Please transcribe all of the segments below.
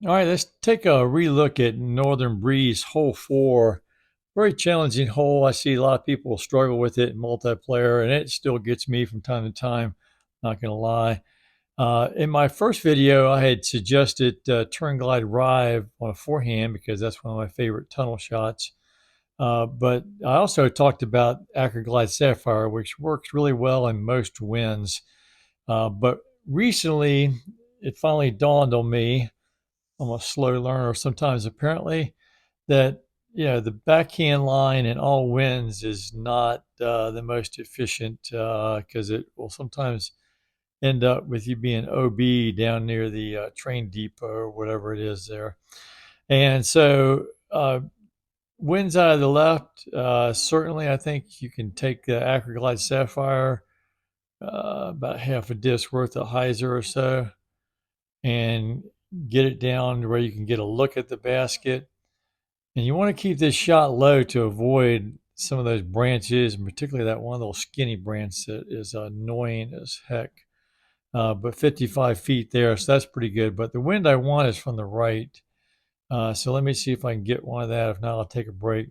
All right, let's take a relook at Northern Breeze Hole 4. Very challenging hole. I see a lot of people struggle with it in multiplayer, and it still gets me from time to time, not going to lie. In my first video, I had suggested Turn Glide Rive on a forehand because that's one of my favorite tunnel shots. But I also talked about Acroglide Sapphire, which works really well in most winds. But recently, it finally dawned on me. I'm a slow learner sometimes, apparently, that the backhand line in all winds is not the most efficient because it will sometimes end up with you being OB down near the train depot or whatever it is there. And so winds out of the left, certainly I think you can take the Acroglide Sapphire about half a disc worth of hyzer or so and get it down to where you can get a look at the basket. And you want to keep this shot low to avoid some of those branches, and particularly that one little skinny branch that is annoying as heck. But 55 feet there, so that's pretty good. But the wind I want is from the right. So let me see if I can get one of that. If not, I'll take a break.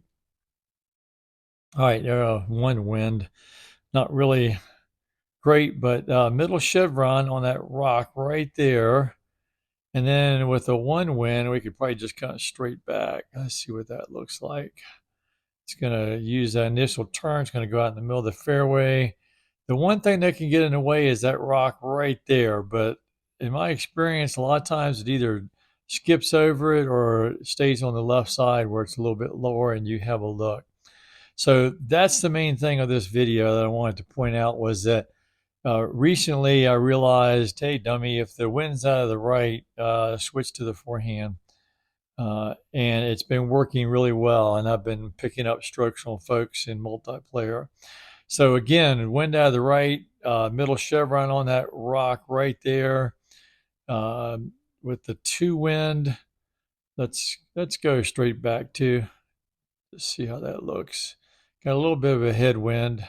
All right, one wind. Not really great, but middle chevron on that rock right there. And then with the one wind, we could probably just kind of straight back. Let's see what that looks like. It's going to use that initial turn. It's going to go out in the middle of the fairway. The one thing that can get in the way is that rock right there. But in my experience, a lot of times it either skips over it or stays on the left side where it's a little bit lower and you have a look. So that's the main thing of this video that I wanted to point out was that recently I realized, hey, dummy, if the wind's out of the right, switch to the forehand. And it's been working really well. And I've been picking up strokes on folks in multiplayer. So again, wind out of the right, middle chevron on that rock right there uh, with the two wind. Let's go straight back to see how that looks. Got a little bit of a headwind.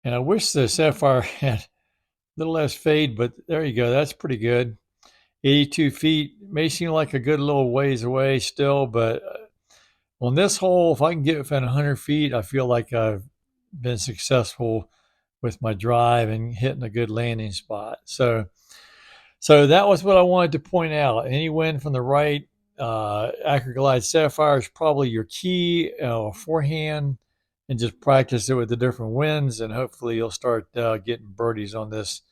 And I wish the Sapphire had a little less fade, but there you go. That's pretty good. 82 feet may seem like a good little ways away still, but on this hole, if I can get within 100 feet, I feel like I've been successful with my drive and hitting a good landing spot. So that was what I wanted to point out. Any wind from the right, Acroglide Sapphire is probably your key forehand, and just practice it with the different winds, and hopefully you'll start getting birdies on this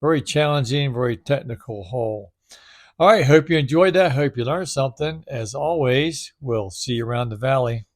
very challenging, very technical hole. All right, hope you enjoyed that. Hope you learned something. As always, we'll see you around the valley.